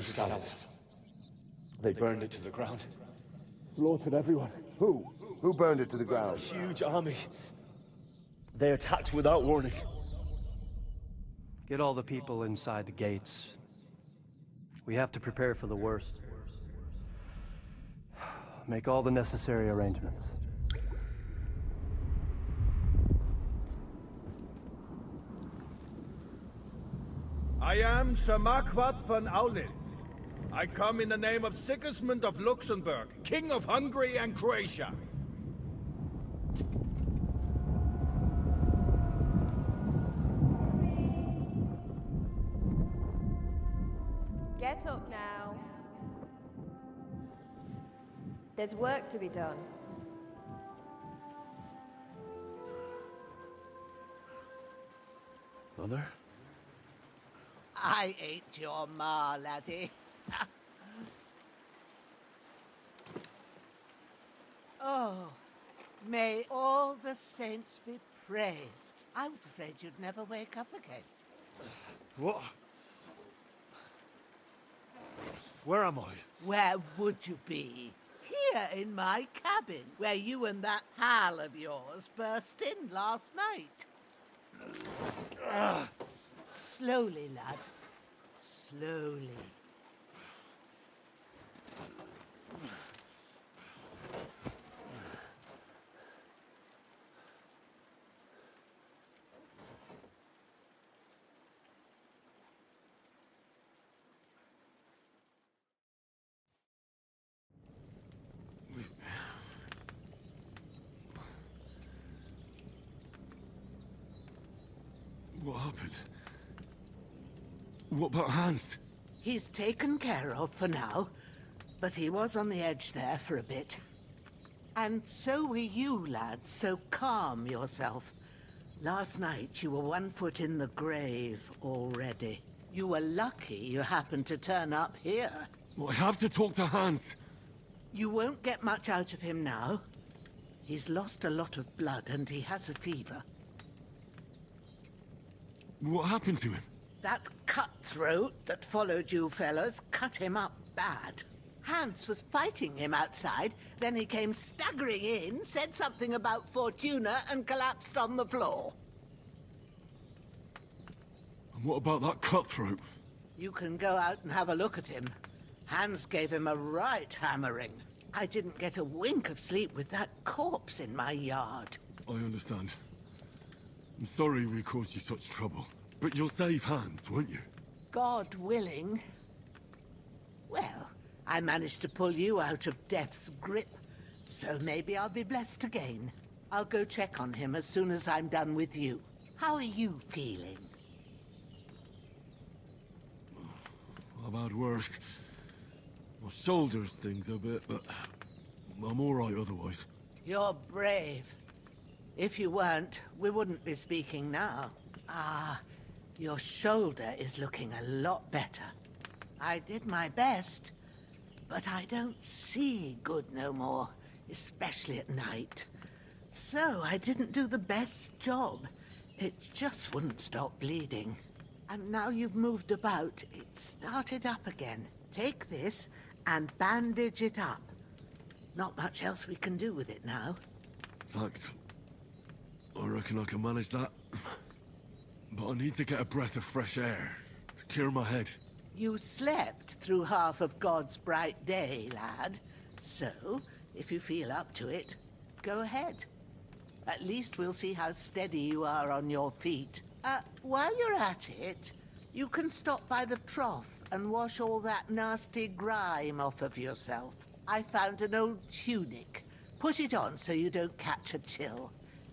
scallops. They burned it to the ground. Slaughtered everyone. Who? Who burned it to the ground? Huge army. They attacked without warning. Get all the people inside the gates. We have to prepare for the worst. Make all the necessary arrangements. I am Sir Marquardt von Aulitz. I come in the name of Sigismund of Luxembourg, King of Hungary and Croatia. Get up now. There's work to be done. Mother? I ain't your ma, laddie. Oh, may all the saints be praised. I was afraid you'd never wake up again. What? Where am I? Where would you be? Here in my cabin, where you and that pal of yours burst in last night. Slowly, lad. Slowly. What happened? What about Hans? He's taken care of for now, but he was on the edge there for a bit. And so were you, lad, so calm yourself. Last night you were 1 foot in the grave already. You were lucky you happened to turn up here. Well, I have to talk to Hans. You won't get much out of him now. He's lost a lot of blood and he has a fever. What happened to him? That cutthroat that followed you fellas cut him up bad. Hans was fighting him outside, then he came staggering in, said something about Fortuna, and collapsed on the floor. And what about that cutthroat? You can go out and have a look at him. Hans gave him a right hammering. I didn't get a wink of sleep with that corpse in my yard. I understand. I'm sorry we caused you such trouble. But you'll save Hans, won't you? God willing. Well, I managed to pull you out of death's grip, so maybe I'll be blessed again. I'll go check on him as soon as I'm done with you. How are you feeling? I've had worse. My shoulder stings a bit, but I'm all right otherwise. You're brave. If you weren't, we wouldn't be speaking now. Ah, your shoulder is looking a lot better. I did my best, but I don't see good no more, especially at night. So I didn't do the best job. It just wouldn't stop bleeding. And now you've moved about, it started up again. Take this and bandage it up. Not much else we can do with it now. Thanks. I reckon I can manage that. But I need to get a breath of fresh air to clear my head. You slept through half of God's bright day, lad. So, if you feel up to it, go ahead. At least we'll see how steady you are on your feet. While you're at it, you can stop by the trough and wash all that nasty grime off of yourself. I found an old tunic. Put it on so you don't catch a chill.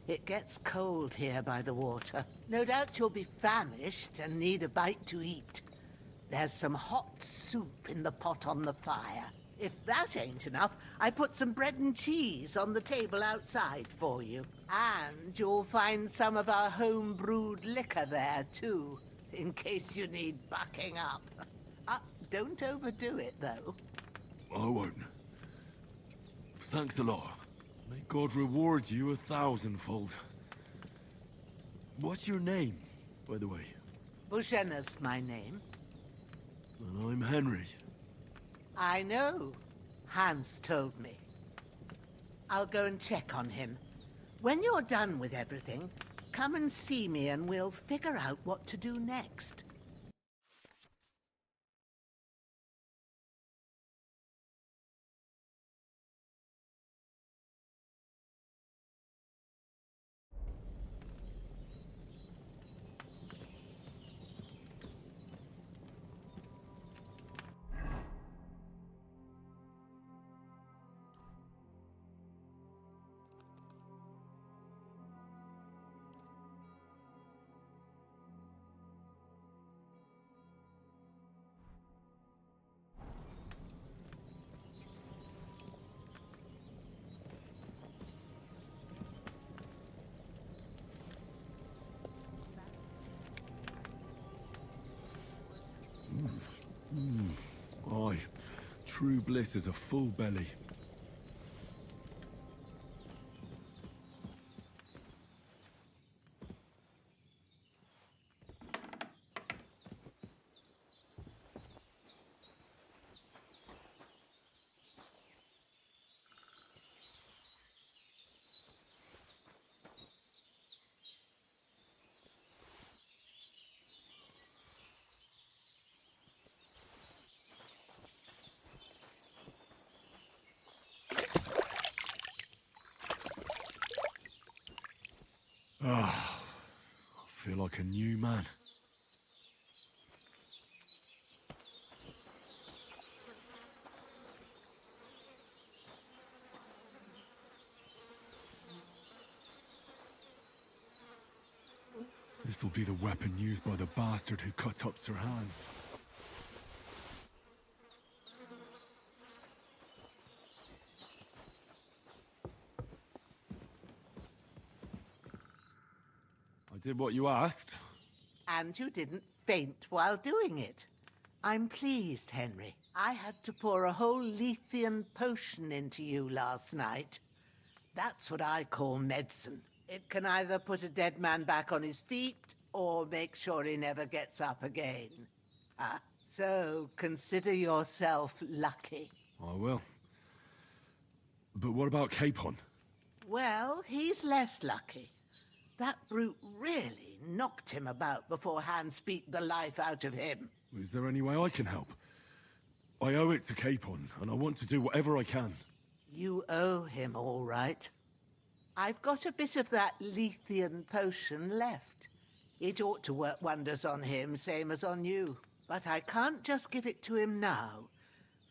It gets cold here by the water. No doubt you'll be famished and need a bite to eat. There's some hot soup in the pot on the fire. If that ain't enough, I put some bread and cheese on the table outside for you. And you'll find some of our home-brewed liquor there, too, in case you need bucking up. Don't overdo it, though. I won't. Thanks a lot. May God reward you 1,000-fold. What's your name, by the way? Bushenna's my name. And I'm Henry. I know. Hans told me. I'll go and check on him. When you're done with everything, come and see me and we'll figure out what to do next. Aye, true bliss is a full belly. I feel like a new man. This'll be the weapon used by the bastard who cut up Sir Hans. I did what you asked. And you didn't faint while doing it. I'm pleased, Henry. I had to pour a whole Lethean potion into you last night. That's what I call medicine. It can either put a dead man back on his feet or make sure he never gets up again. So consider yourself lucky. I will. But what about Capon? Well, he's less lucky. That brute really knocked him about before Hans beat the life out of him. Is there any way I can help? I owe it to Capon, and I want to do whatever I can. You owe him, all right. I've got a bit of that Lethean potion left. It ought to work wonders on him, same as on you. But I can't just give it to him now.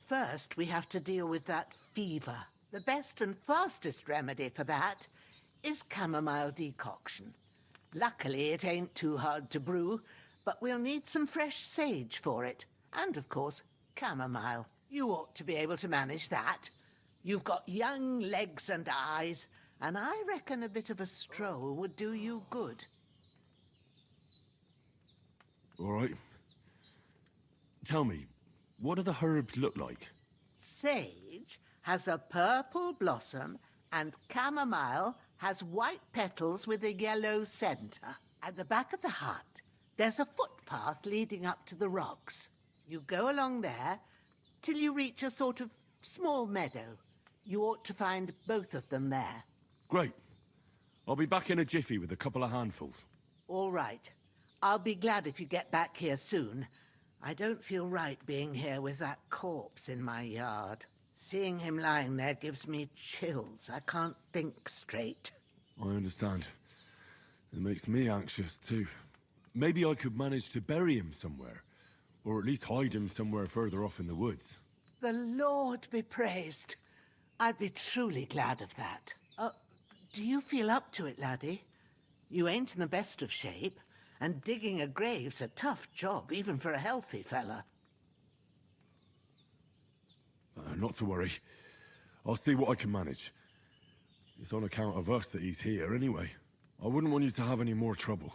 First, we have to deal with that fever. The best and fastest remedy for that is chamomile decoction. Luckily, it ain't too hard to brew, but we'll need some fresh sage for it. And, of course, chamomile. You ought to be able to manage that. You've got young legs and eyes, and I reckon a bit of a stroll would do you good. All right. Tell me, what do the herbs look like? Sage has a purple blossom, and chamomile has white petals with a yellow center. At the back of the hut, there's a footpath leading up to the rocks. You go along there till you reach a sort of small meadow. You ought to find both of them there. Great. I'll be back in a jiffy with a couple of handfuls. All right. I'll be glad if you get back here soon. I don't feel right being here with that corpse in my yard. Seeing him lying there gives me chills. I can't think straight. I understand. It makes me anxious, too. Maybe I could manage to bury him somewhere. Or at least hide him somewhere further off in the woods. The Lord be praised. I'd be truly glad of that. Do you feel up to it, laddie? You ain't in the best of shape, and digging a grave's a tough job, even for a healthy fella. Not to worry. I'll see what I can manage. It's on account of us that he's here, anyway. I wouldn't want you to have any more trouble.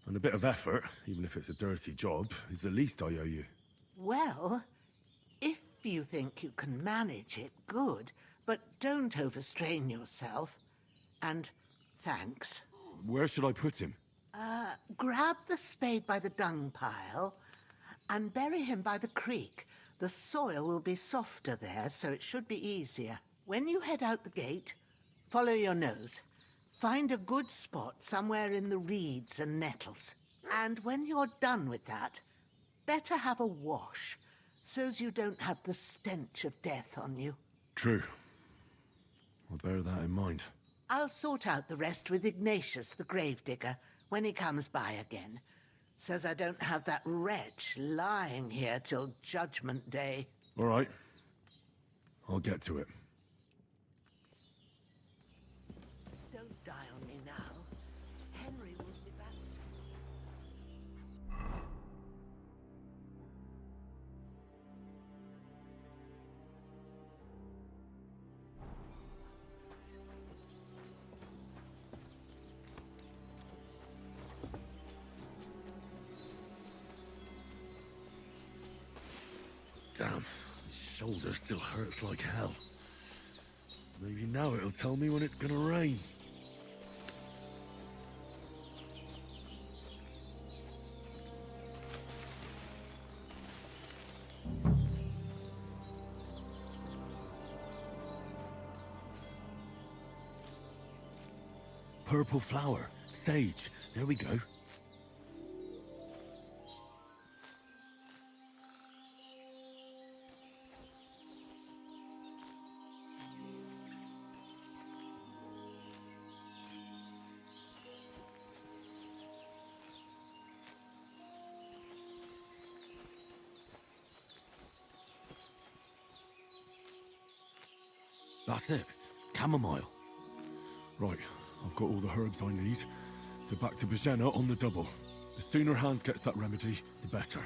And a bit of effort, even if it's a dirty job, is the least I owe you. Well, if you think you can manage it, good. But don't overstrain yourself. And thanks. Where should I put him? Grab the spade by the dung pile and bury him by the creek. The soil will be softer there, so it should be easier. When you head out the gate, follow your nose. Find a good spot somewhere in the reeds and nettles. And when you're done with that, better have a wash, so's you don't have the stench of death on you. True. I'll bear that in mind. I'll sort out the rest with Ignatius, the gravedigger, when he comes by again, so's I don't have that wretch lying here till Judgment Day. All right. I'll get to it. Don't die on me now. Henry will be back soon. Damn, his shoulder still hurts like hell. Maybe now it'll tell me when it's gonna rain. Purple flower, sage, there we go. That's it. Chamomile. Right, I've got all the herbs I need. So back to Bajena on the double. The sooner Hans gets that remedy, the better.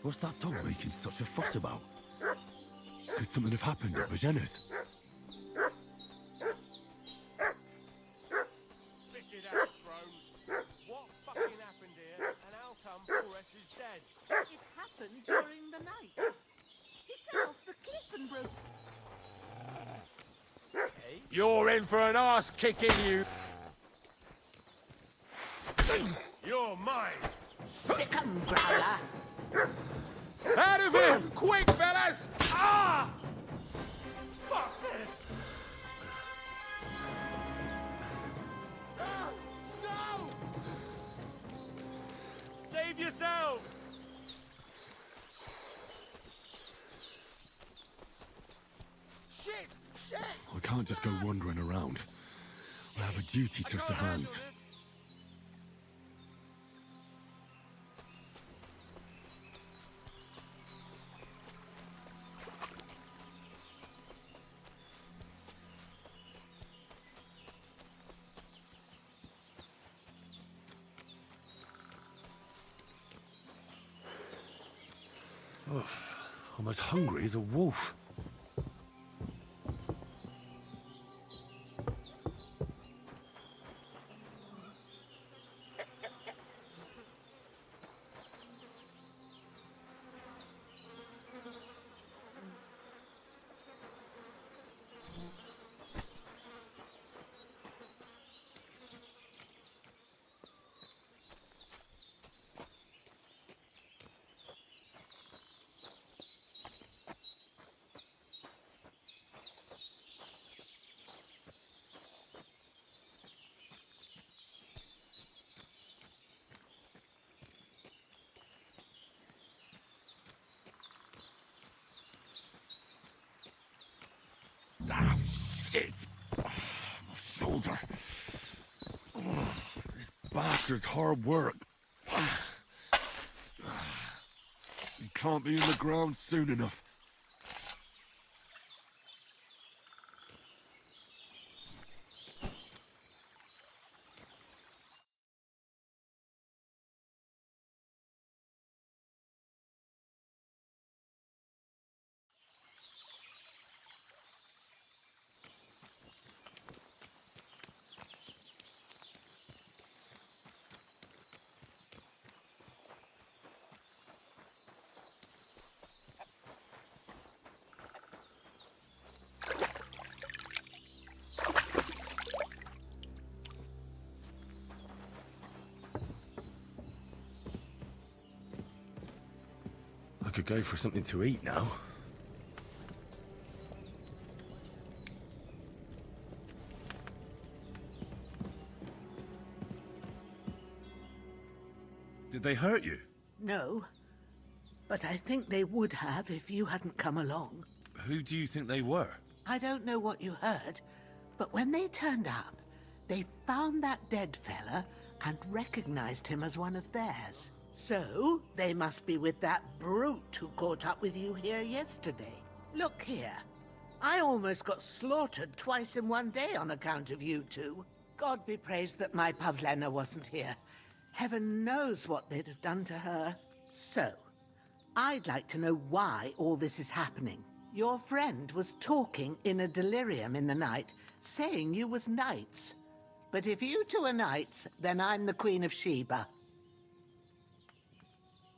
What's that dog making such a fuss about? Could something have happened at Bajena's? Spit it out, Crone. What fucking happened here, and how come Boris is dead? It happened during the night. He fell off the cliff and broke. You're in for an ass kicking, you. You're mine. Sick 'em, Growler. Out of here! Quick, fellas! Ah! Fuck this! No! Save yourselves! Shit! Shit! I can't just go wandering around. I have a duty to Sir Hans. I'm as hungry as a wolf. Bastards! My shoulder. This bastard's hard work. You can't be in the ground soon enough. I could go for something to eat now. Did they hurt you? No, but I think they would have if you hadn't come along. Who do you think they were? I don't know what you heard, but when they turned up, they found that dead fella and recognized him as one of theirs. So, they must be with that brute who caught up with you here yesterday. Look here. I almost got slaughtered twice in one day on account of you two. God be praised that my Pavlena wasn't here. Heaven knows what they'd have done to her. So, I'd like to know why all this is happening. Your friend was talking in a delirium in the night, saying you was knights. But if you two are knights, then I'm the Queen of Sheba.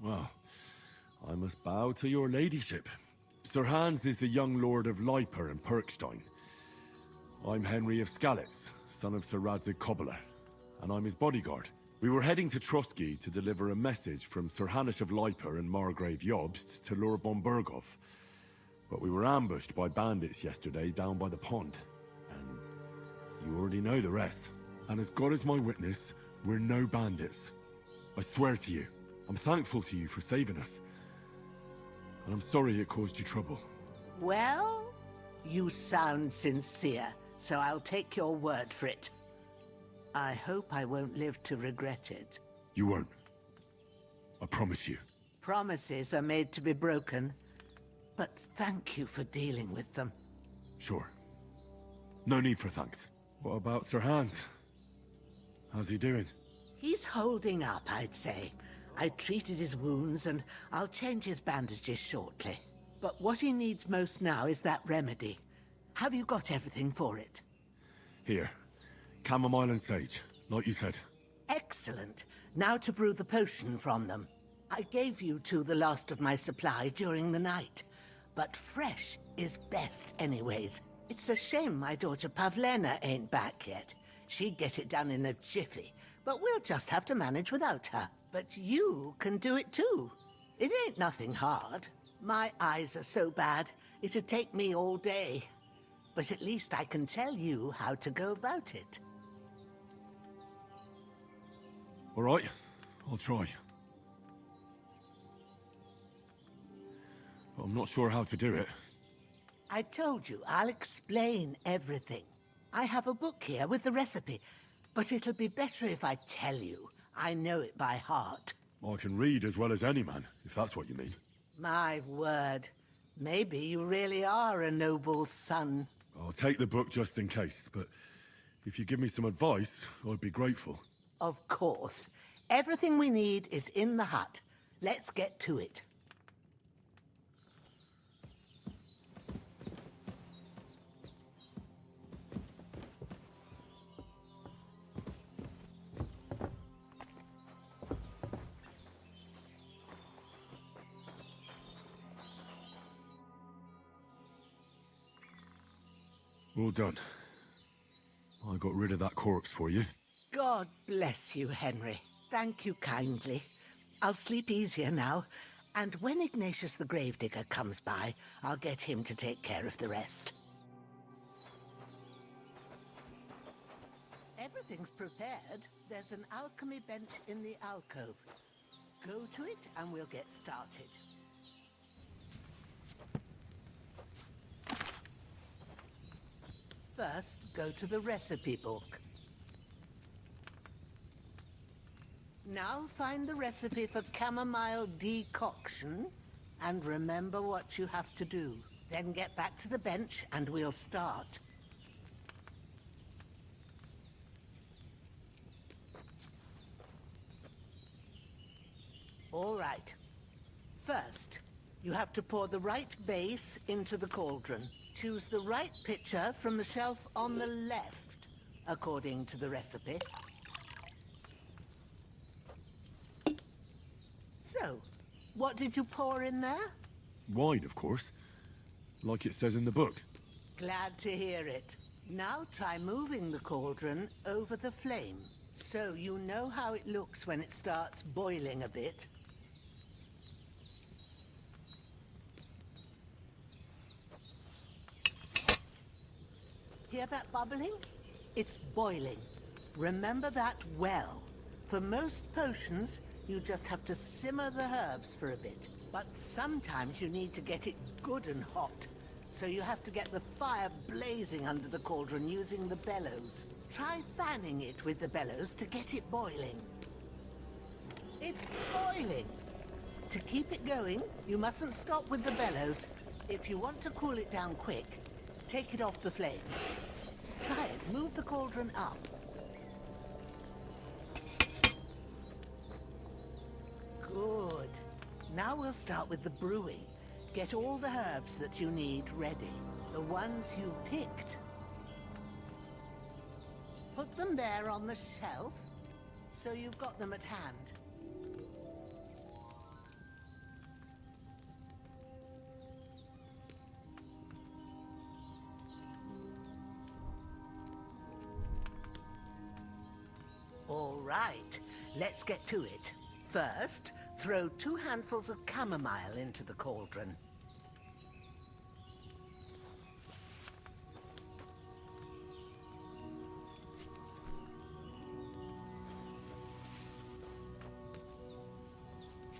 Well, I must bow to your ladyship. Sir Hans is the young lord of Leiper and Perkstein. I'm Henry of Skalitz, son of Sir Radzig Kobyla, and I'm his bodyguard. We were heading to Trotsky to deliver a message from Sir Hanush of Leiper and Margrave Jobst to Lord von Berghoff. But we were ambushed by bandits yesterday down by the pond. And you already know the rest. And as God is my witness, we're no bandits. I swear to you. I'm thankful to you for saving us. And I'm sorry it caused you trouble. Well, you sound sincere, so I'll take your word for it. I hope I won't live to regret it. You won't. I promise you. Promises are made to be broken, but thank you for dealing with them. Sure. No need for thanks. What about Sir Hans? How's he doing? He's holding up, I'd say. I treated his wounds, and I'll change his bandages shortly. But what he needs most now is that remedy. Have you got everything for it? Here. Chamomile and sage, like you said. Excellent. Now to brew the potion from them. I gave you two the last of my supply during the night. But fresh is best anyways. It's a shame my daughter Pavlena ain't back yet. She'd get it done in a jiffy, but we'll just have to manage without her. But you can do it too. It ain't nothing hard. My eyes are so bad, it'd take me all day. But at least I can tell you how to go about it. All right, I'll try. But I'm not sure how to do it. I told you, I'll explain everything. I have a book here with the recipe, but it'll be better if I tell you. I know it by heart. I can read as well as any man, if that's what you mean. My word. Maybe you really are a noble son. I'll take the book just in case, but if you give me some advice, I'd be grateful. Of course. Everything we need is in the hut. Let's get to it. All done. I got rid of that corpse for you. God bless you, Henry. Thank you kindly. I'll sleep easier now, and when Ignatius the Gravedigger comes by, I'll get him to take care of the rest. Everything's prepared. There's an alchemy bench in the alcove. Go to it and we'll get started. First, go to the recipe book. Now find the recipe for chamomile decoction and remember what you have to do. Then get back to the bench and we'll start. All right. First, you have to pour the right base into the cauldron. Choose the right pitcher from the shelf on the left, according to the recipe. So, what did you pour in there? Wine, of course. Like it says in the book. Glad to hear it. Now try moving the cauldron over the flame, so you know how it looks when it starts boiling a bit. Hear that bubbling? It's boiling. Remember that well. For most potions, you just have to simmer the herbs for a bit. But sometimes you need to get it good and hot. So you have to get the fire blazing under the cauldron using the bellows. Try fanning it with the bellows to get it boiling. It's boiling! To keep it going, you mustn't stop with the bellows. If you want to cool it down quick, take it off the flame. Try it. Move the cauldron up. Good. Now we'll start with the brewing. Get all the herbs that you need ready. The ones you picked. Put them there on the shelf, so you've got them at hand. All right, let's get to it. First, throw 2 handfuls of chamomile into the cauldron.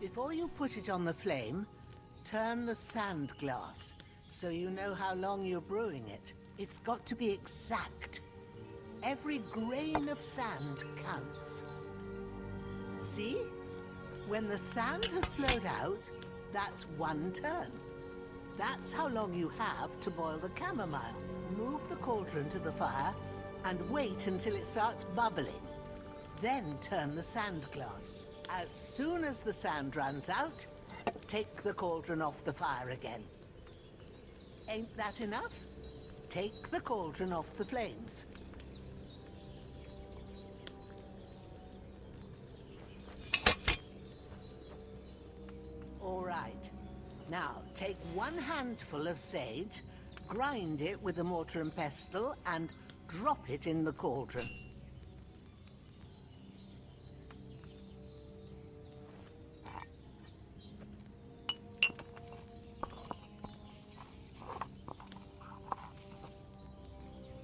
Before you put it on the flame, turn the sand glass so you know how long you're brewing it. It's got to be exact. Every grain of sand counts. See? When the sand has flowed out, that's 1 turn. That's how long you have to boil the chamomile. Move the cauldron to the fire and wait until it starts bubbling. Then turn the sand glass. As soon as the sand runs out, take the cauldron off the fire again. Ain't that enough? Take the cauldron off the flames. All right. Now, take 1 handful of sage, grind it with a mortar and pestle, and drop it in the cauldron.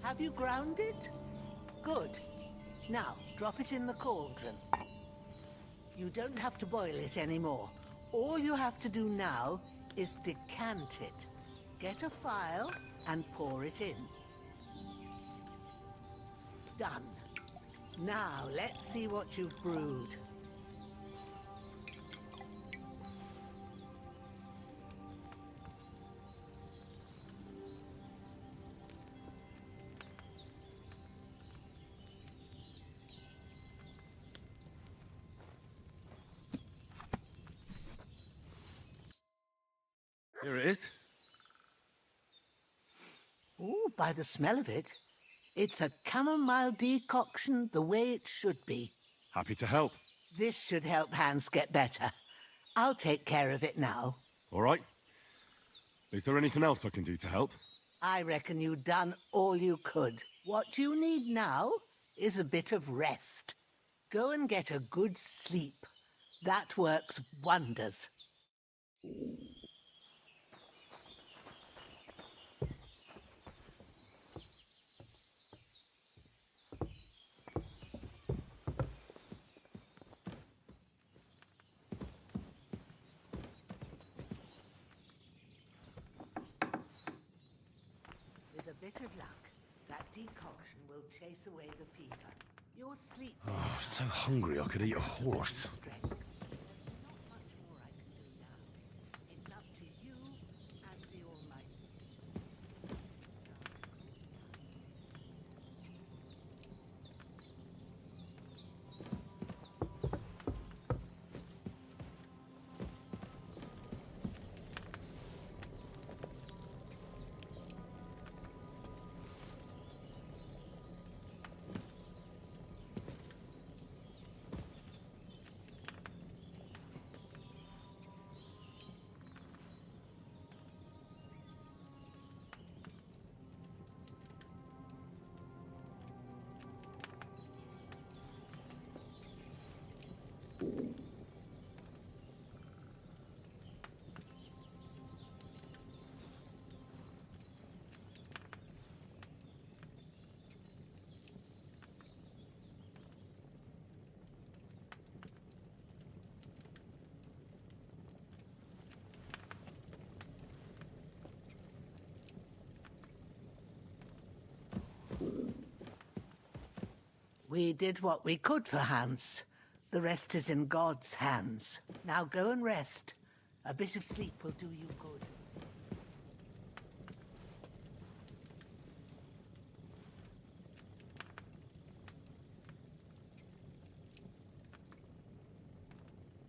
Have you ground it? Good. Now, drop it in the cauldron. You don't have to boil it anymore. All you have to do now is decant it. Get a phial and pour it in. Done. Now, let's see what you've brewed. Here it is. Ooh, by the smell of it, it's a chamomile decoction the way it should be. Happy to help. This should help Hans get better. I'll take care of it now. All right. Is there anything else I can do to help? I reckon you've done all you could. What you need now is a bit of rest. Go and get a good sleep. That works wonders. With a bit of luck, that That decoction will chase away the fever. Your sleep. Oh, so hungry I could eat a horse. Strength. There's not much more I can do now. It's up to you and the Almighty. We did what we could for Hans. The rest is in God's hands. Now go and rest. A bit of sleep will do you good.